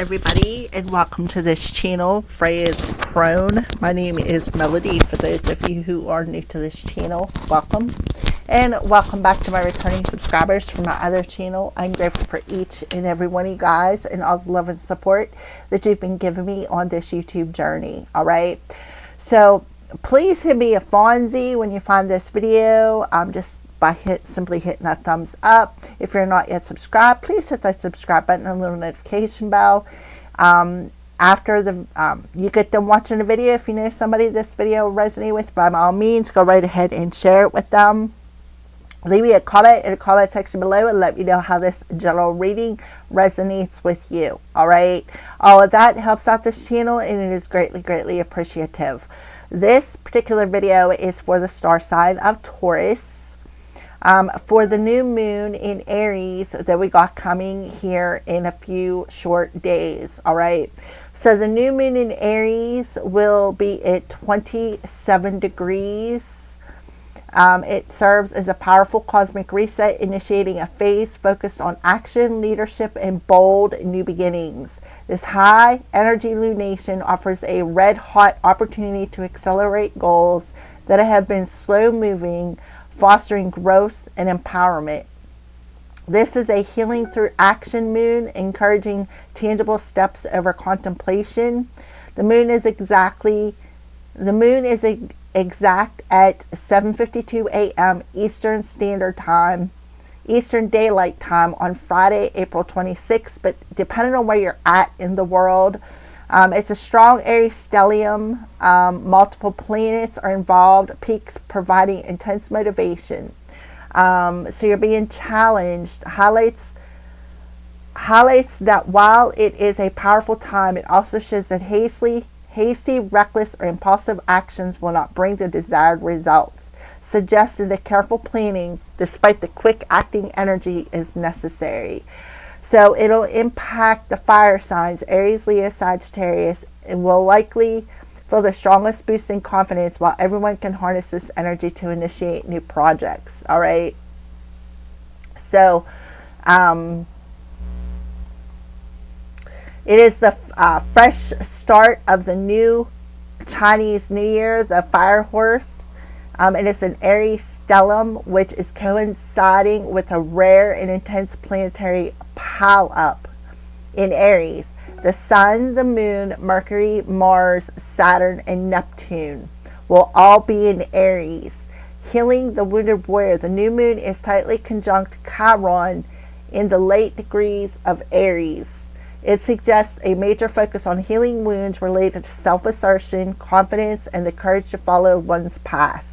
everybody, and welcome to this channel, Freya's Crone. My name is Melody. For those of you who are new to this channel, welcome. And welcome back to my returning subscribers from my other channel. I'm grateful for each and every one of you guys and all the love and support that you've been giving me on this YouTube journey. Alright, so please hit me a Fonzie when you find this video. Just by simply hitting that thumbs up. If you're not yet subscribed, please hit that subscribe button and little notification bell. After you get done watching the video, if you know somebody this video will resonate with, by all means, go right ahead and share it with them. Leave me a comment in the comment section below and let me know how this general reading resonates with you. Alright, all of that helps out this channel and it is greatly appreciative. This particular video is for the star sign of Taurus. For the new moon in Aries that we got coming here in a few short days. All right, so the new moon in Aries will be at 27 degrees. It serves as a powerful cosmic reset, initiating a phase focused on action, leadership, and bold new beginnings. This high energy lunation offers a red hot opportunity to accelerate goals that have been slow moving, fostering growth and empowerment. This is a healing through action moon, encouraging tangible steps over contemplation. The moon is exact at 7:52 a.m. Eastern Standard Time, Eastern Daylight Time on Friday, April 26th. But depending on where you're at in the world, it's a strong Aries stellium. Multiple planets are involved, peaks providing intense motivation. So you're being challenged. Highlights that while it is a powerful time, it also shows that hasty, reckless, or impulsive actions will not bring the desired results, suggesting that careful planning, despite the quick acting energy, is necessary. So it'll impact the fire signs, Aries, Leo, Sagittarius, and will likely feel the strongest boost in confidence, while everyone can harness this energy to initiate new projects. All right. So it is the fresh start of the new Chinese New Year, the fire horse. It is an Aries stellium, which is coinciding with a rare and intense planetary pile-up in Aries. The Sun, the Moon, Mercury, Mars, Saturn, and Neptune will all be in Aries. Healing the wounded warrior. The new moon is tightly conjunct Chiron in the late degrees of Aries. It suggests a major focus on healing wounds related to self-assertion, confidence, and the courage to follow one's path.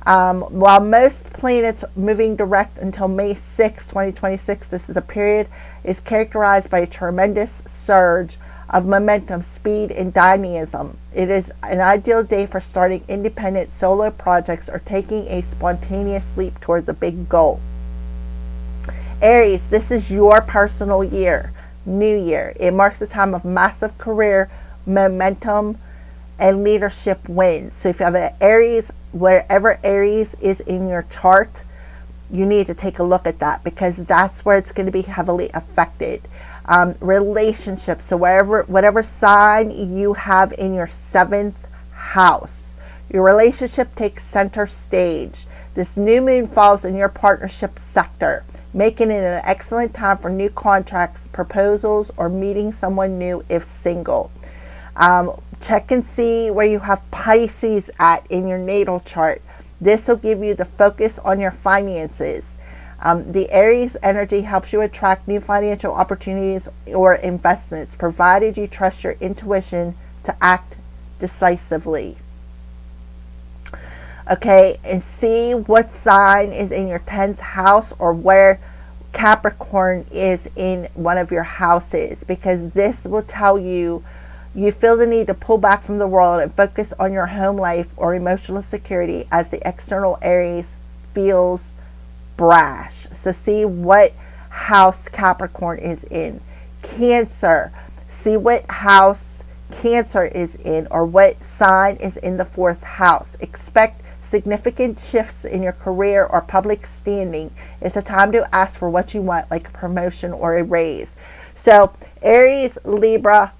While most planets moving direct until May 6, 2026, this is a period is characterized by a tremendous surge of momentum, speed, and dynamism. It is an ideal day for starting independent solo projects or taking a spontaneous leap towards a big goal. Aries, this is your personal year, new year. It marks a time of massive career momentum and leadership wins. So if you have an Aries, wherever Aries is in your chart, you need to take a look at that, because that's where it's going to be heavily affected. Relationships, so whatever sign you have in your 7th house, your relationship takes center stage. This new moon falls in your partnership sector, making it an excellent time for new contracts, proposals, or meeting someone new if single. Check and see where you have Pisces at in your natal chart. This will give you the focus on your finances. The Aries energy helps you attract new financial opportunities or investments, provided you trust your intuition to act decisively. Okay, and see what sign is in your 10th house, or where Capricorn is in one of your houses, because this will tell you feel the need to pull back from the world and focus on your home life or emotional security, as the external Aries feels brash. So see what house Capricorn is in. Cancer, see what house Cancer is in, or what sign is in the 4th house. Expect significant shifts in your career or public standing. It's a time to ask for what you want, like a promotion or a raise. So Aries, Libra,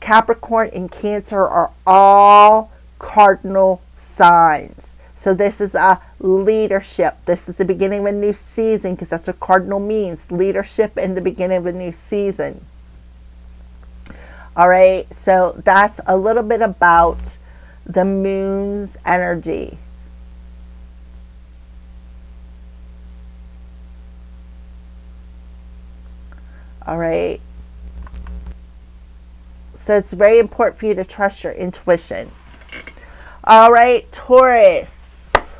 Capricorn, and Cancer are all cardinal signs. So this is a leadership. This is the beginning of a new season, because that's what cardinal means. Leadership in the beginning of a new season. All right, so that's a little bit about the moon's energy. All right. So it's very important for you to trust your intuition. All right, Taurus.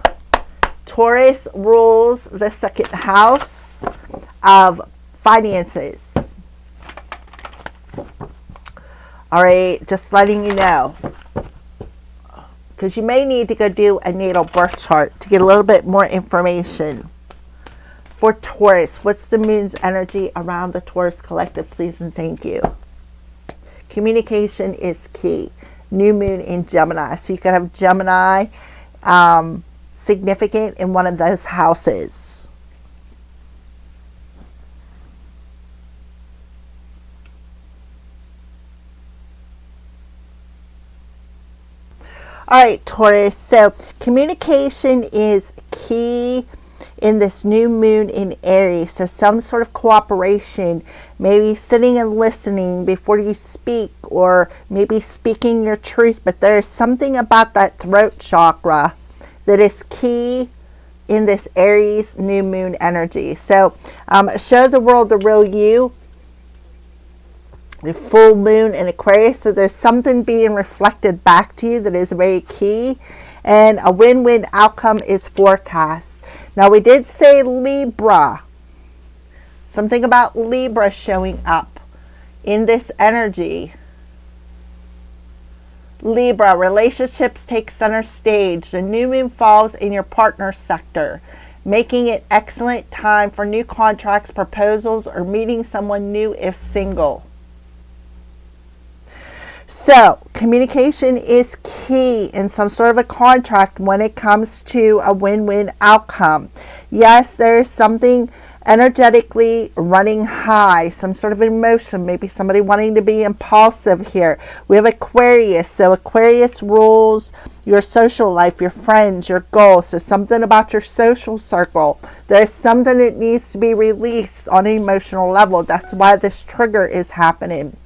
Taurus rules the second house of finances. All right, just letting you know, because you may need to go do a natal birth chart to get a little bit more information. For Taurus, what's the moon's energy around the Taurus collective, please and thank you. Communication is key. New moon in Gemini. So you could have Gemini significant in one of those houses. All right, Taurus. So communication is key in this new moon in Aries. So some sort of cooperation, maybe sitting and listening before you speak, or maybe speaking your truth. But there's something about that throat chakra that is key in this Aries new moon energy. So show the world the real you. The full moon in Aquarius. So there's something being reflected back to you that is very key. And a win-win outcome is forecast. Now we did say Libra. Something about Libra showing up in this energy. Libra, relationships take center stage. The new moon falls in your partner sector, making it excellent time for new contracts, proposals, or meeting someone new if single. So, communication is key in some sort of a contract when it comes to a win-win outcome. Yes, there is something energetically running high, some sort of emotion, maybe somebody wanting to be impulsive here. We have Aquarius, so Aquarius rules your social life, your friends, your goals. So something about your social circle. There's something that needs to be released on an emotional level. That's why this trigger is happening.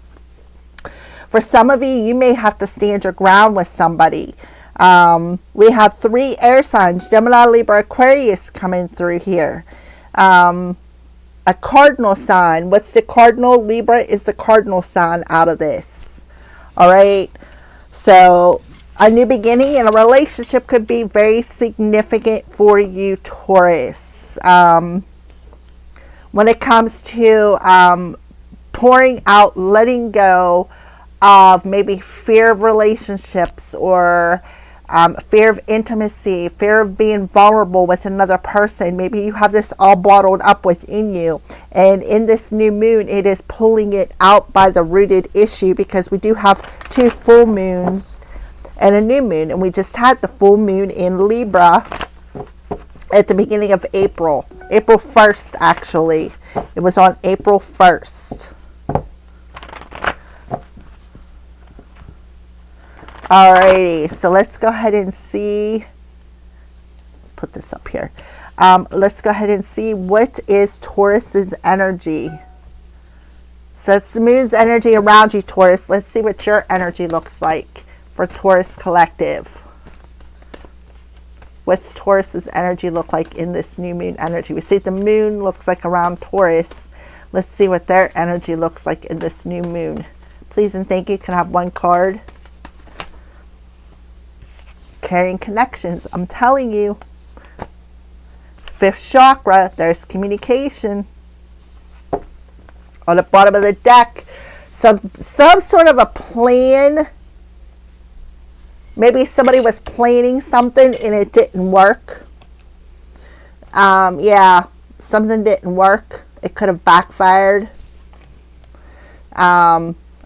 For some of you, you may have to stand your ground with somebody. We have 3 air signs, Gemini, Libra, Aquarius coming through here. A cardinal sign. What's the cardinal? Libra is the cardinal sign out of this. All right. So a new beginning in a relationship could be very significant for you, Taurus. When it comes to pouring out, letting go of maybe fear of relationships, or fear of intimacy, fear of being vulnerable with another person. Maybe you have this all bottled up within you, and in this new moon it is pulling it out by the rooted issue, because we do have 2 full moons and a new moon, and we just had the full moon in Libra at the beginning of April 1st actually. It was on April 1st. Alrighty, so let's go ahead and see, put this up here. Let's go ahead and see what is Taurus's energy. So it's the moon's energy around you, Taurus. Let's see what your energy looks like for Taurus collective. What's Taurus's energy look like in this new moon energy? We see the moon looks like around Taurus. Let's see what their energy looks like in this new moon. Please and thank you. Can I have 1 card? Carrying connections. I'm telling you. 5th chakra. There's communication. On the bottom of the deck, some sort of a plan. Maybe somebody was planning something and it didn't work. Yeah, something didn't work. It could have backfired.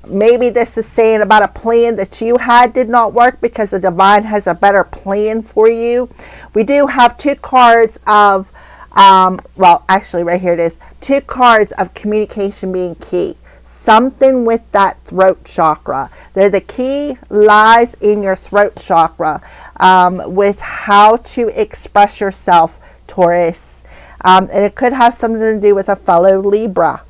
Maybe this is saying about a plan that you had did not work, because the divine has a better plan for you. We do have 2 cards of, well, actually right here it is, 2 cards of communication being key. Something with that throat chakra. The key lies in your throat chakra, with how to express yourself, Taurus. And it could have something to do with a fellow Libra.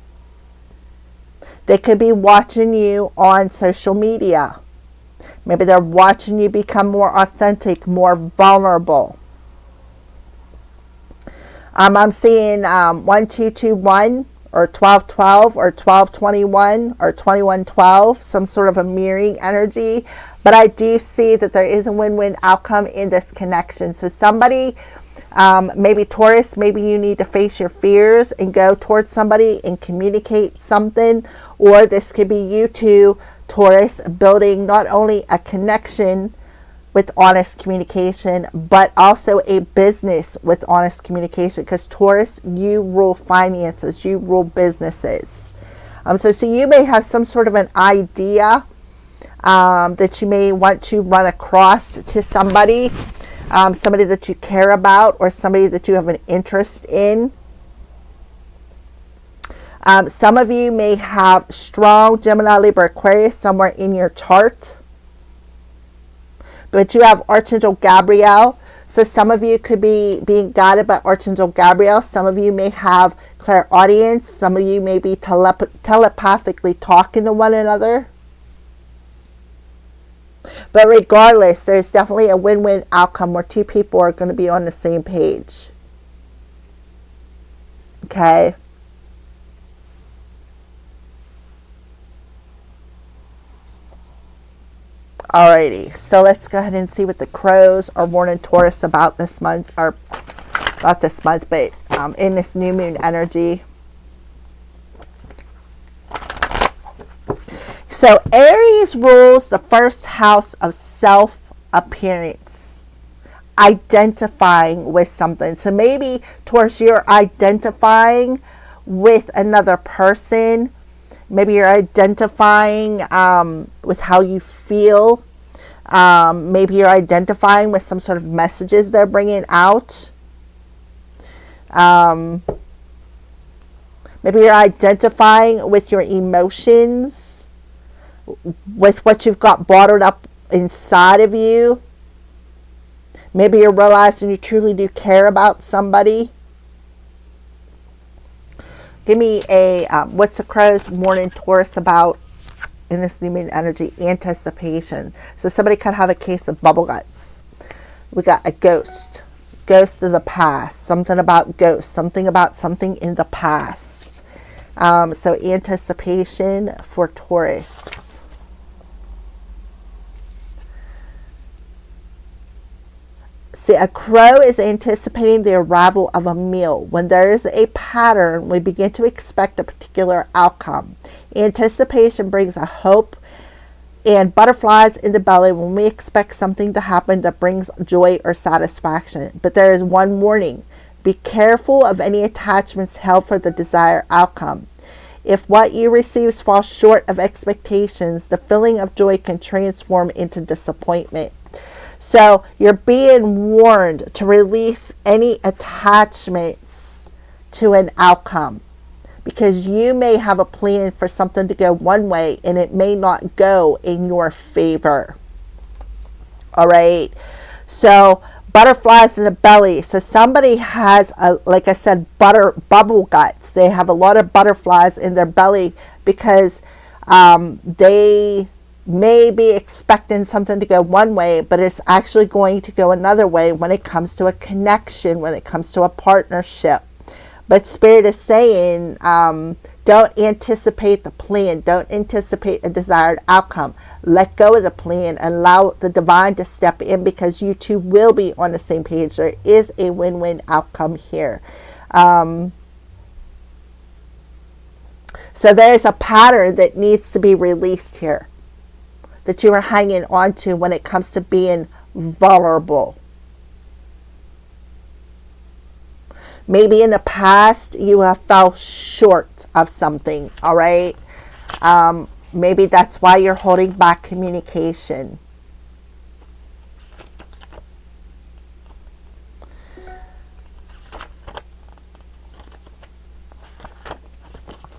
They could be watching you on social media. Maybe they're watching you become more authentic, more vulnerable. I'm seeing 1221 or 1212 or 1221 or 2112, some sort of a mirroring energy. But I do see that there is a win-win outcome in this connection. So somebody, maybe Taurus, maybe you need to face your fears and go towards somebody and communicate something. Or this could be you two, Taurus, building not only a connection with honest communication, but also a business with honest communication. Because Taurus, you rule finances, you rule businesses. So you may have some sort of an idea that you may want to run across to somebody, somebody that you care about, or somebody that you have an interest in. Some of you may have strong Gemini, Libra, Aquarius somewhere in your chart. But you have Archangel Gabriel. So some of you could be being guided by Archangel Gabriel. Some of you may have clairaudience. Some of you may be telepathically talking to one another. But regardless, there's definitely a win-win outcome where two people are going to be on the same page. Okay. Alrighty, so let's go ahead and see what the crows are warning Taurus about this month, or not this month, but in this new moon energy. So Aries rules the first house of self-appearance, identifying with something. So maybe Taurus, you're identifying with another person. Maybe you're identifying with how you feel. Maybe you're identifying with some sort of messages they're bringing out. Maybe you're identifying with your emotions, with what you've got bottled up inside of you. Maybe you're realizing you truly do care about somebody. Give me a, what's the crows warning Taurus about in this new moon energy? Anticipation. So somebody could have a case of bubble guts. We got a ghost. Ghost of the past. Something about ghosts. Something about something in the past. So anticipation for Taurus. See, a crow is anticipating the arrival of a meal. When there is a pattern, we begin to expect a particular outcome. Anticipation brings a hope and butterflies in the belly when we expect something to happen that brings joy or satisfaction. But there is one warning. Be careful of any attachments held for the desired outcome. If what you receive falls short of expectations, the feeling of joy can transform into disappointment. So you're being warned to release any attachments to an outcome, because you may have a plan for something to go one way and it may not go in your favor. All right. So butterflies in the belly. So somebody has, like I said, bubble guts. They have a lot of butterflies in their belly because they may be expecting something to go one way, but it's actually going to go another way when it comes to a connection, when it comes to a partnership. But Spirit is saying, don't anticipate the plan. Don't anticipate a desired outcome. Let go of the plan and allow the divine to step in, because you two will be on the same page. There is a win-win outcome here. So there's a pattern that needs to be released here, that you are hanging on to when it comes to being vulnerable. Maybe in the past you have fell short of something, all right? Maybe that's why you're holding back communication.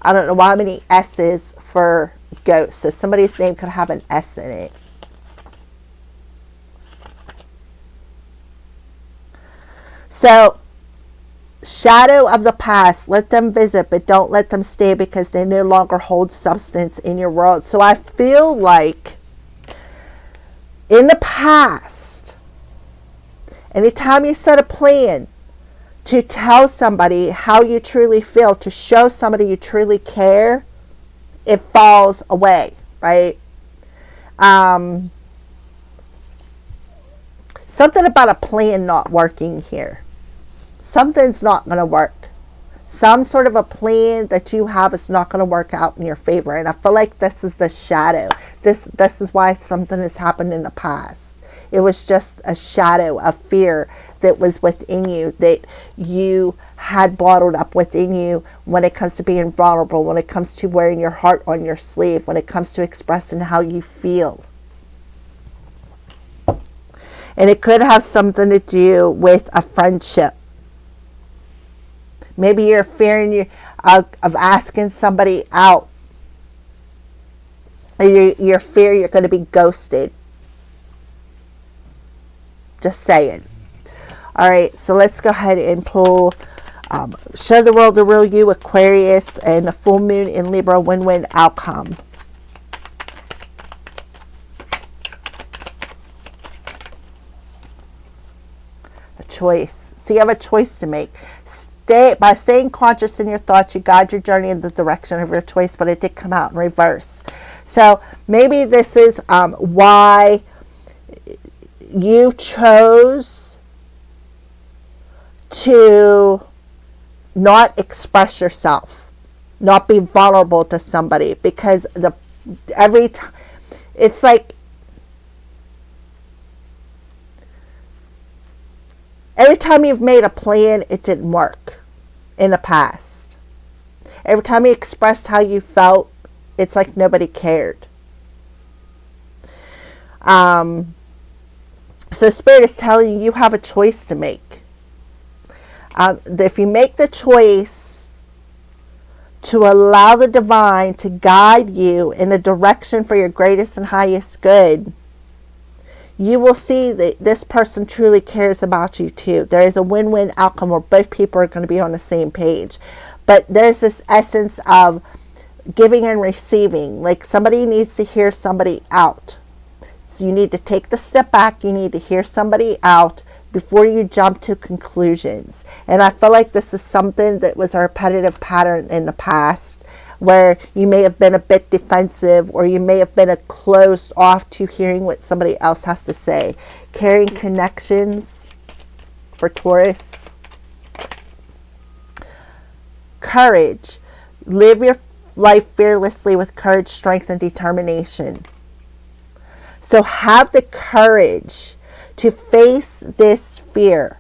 I don't know why many S's for ghosts. So somebody's name could have an S in it. So, shadow of the past, let them visit, but don't let them stay because they no longer hold substance in your world. So I feel like in the past, anytime you set a plan to tell somebody how you truly feel, to show somebody you truly care, it falls away, right? Something about a plan not working here. Something's not going to work. Some sort of a plan that you have is not going to work out in your favor. And I feel like this is the shadow. This is why something has happened in the past. It was just a shadow of fear that was within you, that you had bottled up within you when it comes to being vulnerable, when it comes to wearing your heart on your sleeve, when it comes to expressing how you feel. And it could have something to do with a friendship. Maybe you're fearing of asking somebody out. Or you fear you're going to be ghosted. Just saying. All right, so let's go ahead and pull Show the World the Real You, Aquarius, and the full moon in Libra, win-win outcome. A choice. So you have a choice to make. By staying conscious in your thoughts, you guide your journey in the direction of your choice, but it did come out in reverse. So maybe this is why you chose to not express yourself, not be vulnerable to somebody, because it's like every time you've made a plan, it didn't work in the past. Every time you expressed how you felt, it's like nobody cared. So Spirit is telling you, you have a choice to make. If you make the choice to allow the divine to guide you in a direction for your greatest and highest good, you will see that this person truly cares about you too. There is a win-win outcome where both people are going to be on the same page. But there's this essence of giving and receiving. Like somebody needs to hear somebody out. So you need to take the step back. You need to hear somebody out before you jump to conclusions. And I feel like this is something that was a repetitive pattern in the past, where you may have been a bit defensive, or you may have been closed off to hearing what somebody else has to say. Carrying connections for Taurus. Courage. Live your life fearlessly with courage, strength, and determination. So have the courage to face this fear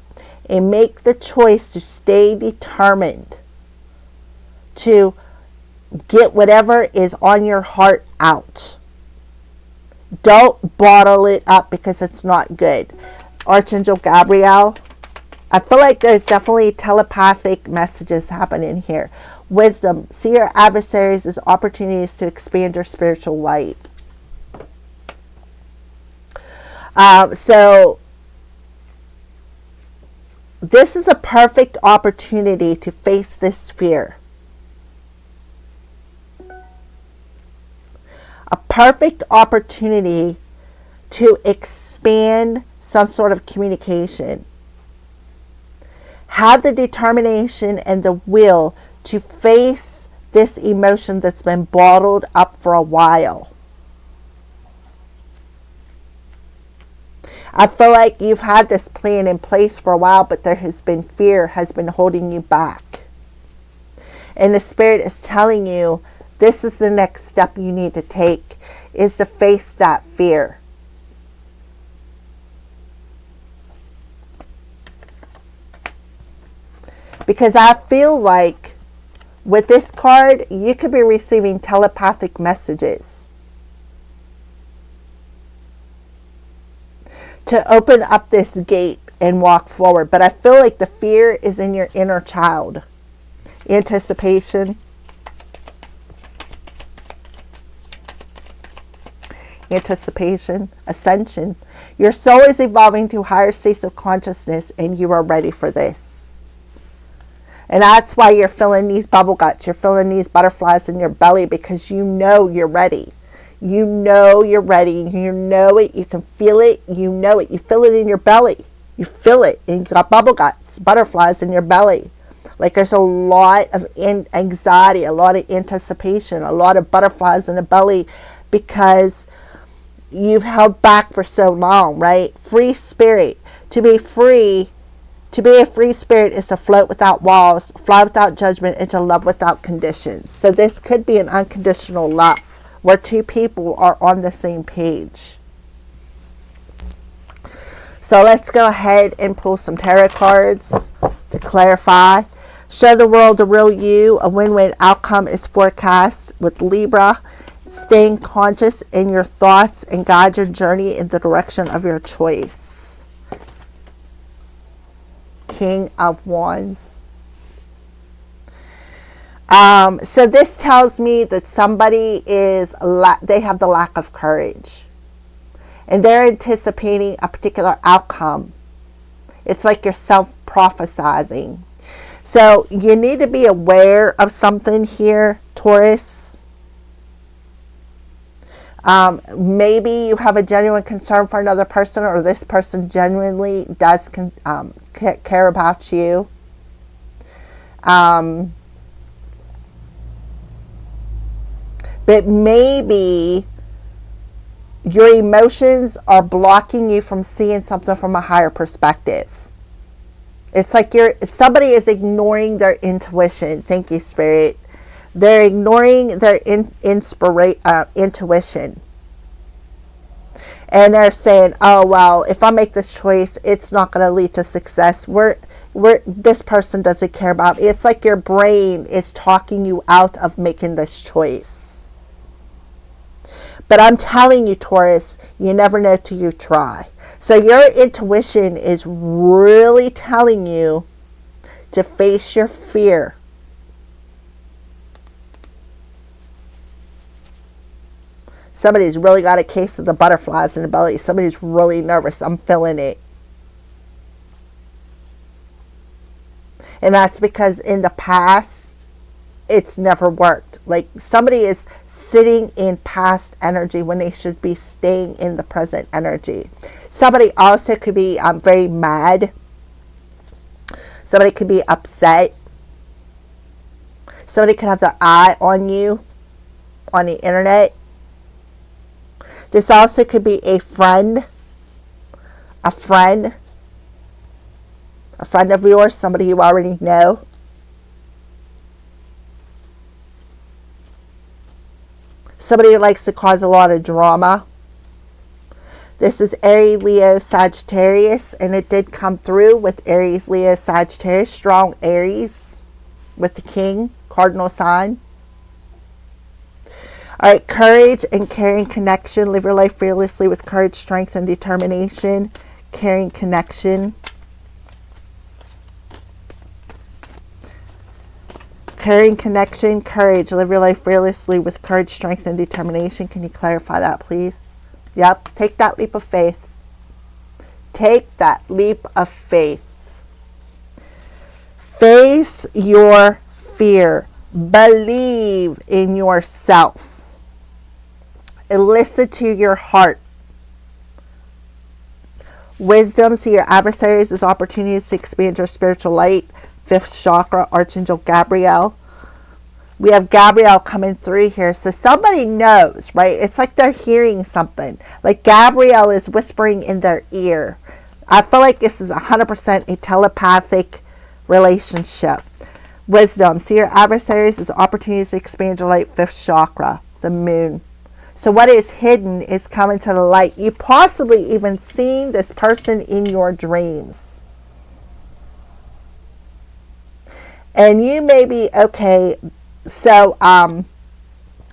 and make the choice to stay determined to get whatever is on your heart out. Don't bottle it up because it's not good. Archangel Gabriel, I feel like there's definitely telepathic messages happening here. Wisdom, see your adversaries as opportunities to expand your spiritual light. So this is a perfect opportunity to face this fear. A perfect opportunity to expand some sort of communication. Have the determination and the will to face this emotion that's been bottled up for a while. I feel like you've had this plan in place for a while, but there has been fear has been holding you back. And the Spirit is telling you, this is the next step you need to take, is to face that fear. Because I feel like with this card, you could be receiving telepathic messages to open up this gate and walk forward. But I feel like the fear is in your inner child. Anticipation. anticipation, ascension. Your soul is evolving to higher states of consciousness, and you are ready for this. And that's why you're feeling these bubble guts. You're feeling these butterflies in your belly, because you know you're ready. You know you're ready. You know it. You can feel it. You know it. You feel it in your belly. You feel it. And you got bubble guts, butterflies in your belly. Like there's a lot of anxiety, a lot of anticipation, a lot of butterflies in the belly, because you've held back for so long, right? Free spirit. To be free, to be a free spirit is to float without walls, fly without judgment, and to love without conditions. So this could be an unconditional love where two people are on the same page. So let's go ahead and pull some tarot cards to clarify. Show the world the real you. A win-win outcome is forecast with Libra. Staying conscious in your thoughts and guide your journey in the direction of your choice. King of Wands. So this tells me that somebody is, they have the lack of courage. And they're anticipating a particular outcome. It's like you're self-prophesizing. So you need to be aware of something here, Taurus. Maybe you have a genuine concern for another person, or this person genuinely does care about you. But maybe your emotions are blocking you from seeing something from a higher perspective. It's like somebody is ignoring their intuition. Thank you, Spirit. They're ignoring their intuition. And they're saying, oh, well, if I make this choice, it's not going to lead to success. This person doesn't care about me. It's like your brain is talking you out of making this choice. But I'm telling you, Taurus, you never know till you try. So your intuition is really telling you to face your fear. Somebody's really got a case of the butterflies in the belly. Somebody's really nervous. I'm feeling it. And that's because in the past, it's never worked. Like somebody is sitting in past energy when they should be staying in the present energy. Somebody also could be very mad. Somebody could be upset. Somebody could have their eye on you on the internet. This also could be a friend. A friend of yours, somebody you already know. Somebody who likes to cause a lot of drama. This is Aries, Leo, Sagittarius, and it did come through with Aries, Leo, Sagittarius. Strong Aries with the King, cardinal sign. All right, courage and caring connection. Live your life fearlessly with courage, strength, and determination. Caring connection. Caring connection, courage. Live your life fearlessly with courage, strength, and determination. Can you clarify that, please? Yep. Take that leap of faith. Take that leap of faith. Face your fear. Believe in yourself. And listen to your heart. Wisdom. See your adversaries as opportunities to expand your spiritual light. 5th chakra, Archangel Gabriel. We have Gabriel coming through here. So somebody knows, right? It's like they're hearing something. Like Gabriel is whispering in their ear. I feel like this is 100% a telepathic relationship. Wisdom. See your adversaries as opportunities to expand your light. 5th chakra, the moon. So what is hidden is coming to the light. You possibly even seen this person in your dreams. And you may be, okay, so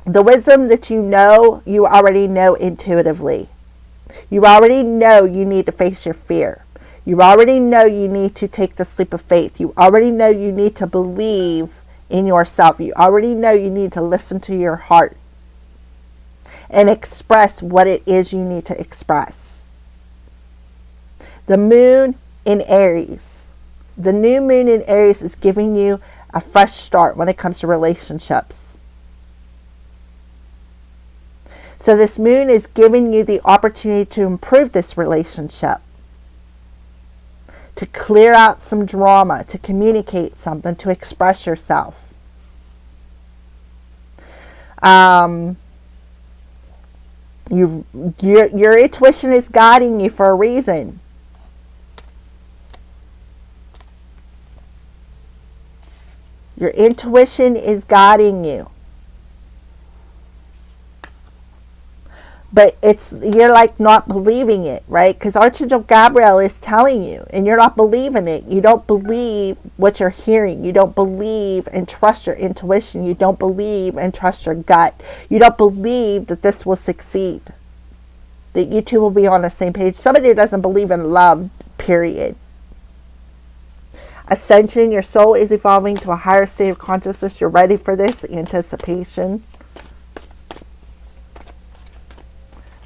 the wisdom that you already know intuitively. You already know you need to face your fear. You already know you need to take the leap of faith. You already know you need to believe in yourself. You already know you need to listen to your heart. and express what it is you need to express. The moon in Aries. The new moon in Aries is giving you a fresh start when it comes to relationships. So this moon is giving you the opportunity to improve this relationship, to clear out some drama, to communicate something, to express yourself. Your intuition is guiding you for a reason. Your intuition is guiding you. But you're like not believing it, right? Because Archangel Gabriel is telling you, and you're not believing it. You don't believe what you're hearing. You don't believe and trust your intuition. You don't believe and trust your gut. You don't believe that this will succeed, that you two will be on the same page. Somebody who doesn't believe in love, period. Ascension, your soul is evolving to a higher state of consciousness. You're ready for this. Anticipation.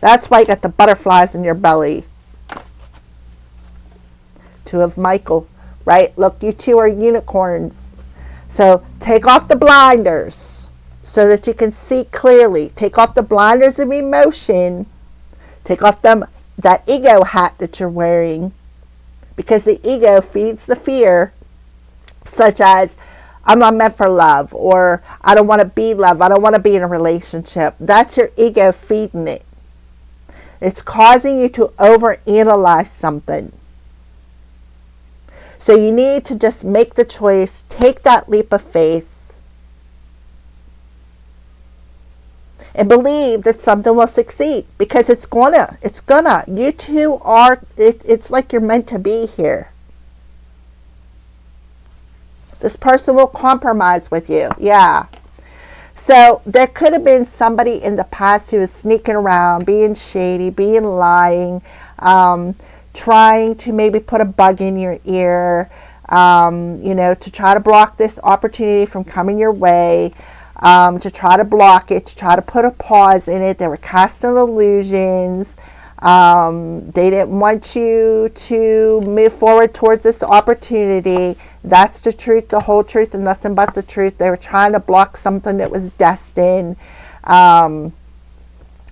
That's why you got the butterflies in your belly. Two of Michael, right? Look, you two are unicorns. So take off the blinders so that you can see clearly. Take off the blinders of emotion. Take off that ego hat that you're wearing. Because the ego feeds the fear, such as, I'm not meant for love, or I don't want to be loved, I don't want to be in a relationship. That's your ego feeding it. It's causing you to overanalyze something. So you need to just make the choice, take that leap of faith, and believe that something will succeed, because it's gonna. You two are, it's like you're meant to be here. This person will compromise with you. Yeah. So there could have been somebody in the past who was sneaking around, being shady, being lying, trying to maybe put a bug in your ear, to try to block this opportunity from coming your way, to try to block it, to try to put a pause in it. They were casting illusions. They didn't want you to move forward towards this opportunity. That's the truth, the whole truth, and nothing but the truth. They were trying to block something that was destined.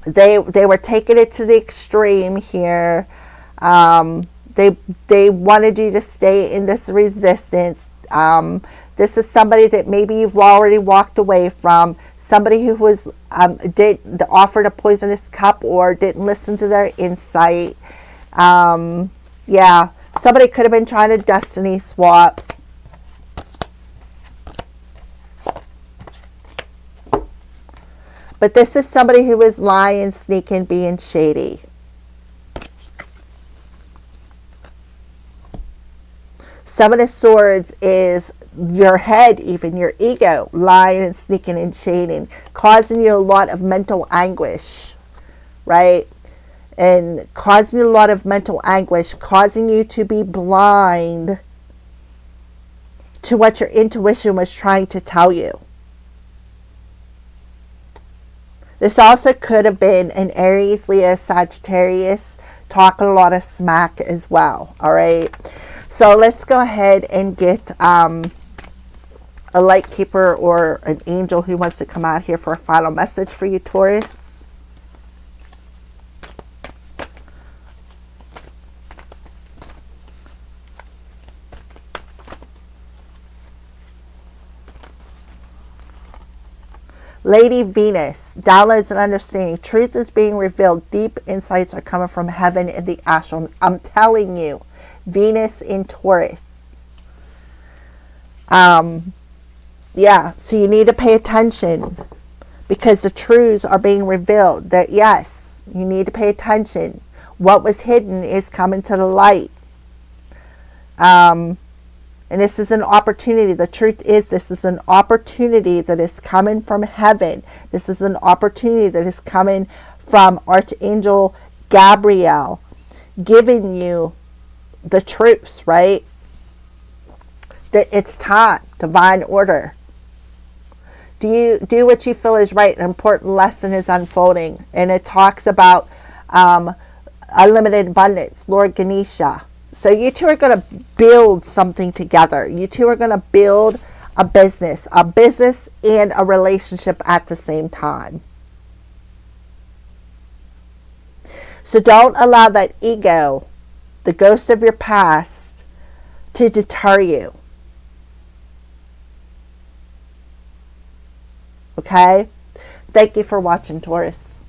They were taking it to the extreme here. They wanted you to stay in this resistance. This is somebody that maybe you've already walked away from. Somebody who was offered a poisonous cup or didn't listen to their insight. Yeah, somebody could have been trying to destiny swap. But this is somebody who was lying, sneaking, being shady. Seven of Swords is your head, even your ego, lying and sneaking and shading, causing you a lot of mental anguish, right? And causing you a lot of mental anguish, causing you to be blind to what your intuition was trying to tell you. This also could have been an Aries, Leo, Sagittarius talking a lot of smack as well, all right? So let's go ahead and get a light keeper or an angel who wants to come out here for a final message for you, Taurus. Lady Venus, downloads and understanding. Truth is being revealed. Deep insights are coming from heaven in the ashrams. I'm telling you, Venus in Taurus. Yeah, so you need to pay attention because the truths are being revealed. That yes, you need to pay attention. What was hidden is coming to the light. And this is an opportunity. The truth is, this is an opportunity that is coming from heaven. This is an opportunity that is coming from Archangel Gabriel, giving you the truth, right? That it's time, divine order. Do what you feel is right. An important lesson is unfolding, and it talks about unlimited abundance, Lord Ganesha. So you two are going to build something together. You two are going to build a business and a relationship at the same time. So don't allow that ego, the ghost of your past, to deter you. Okay? Thank you for watching, Taurus.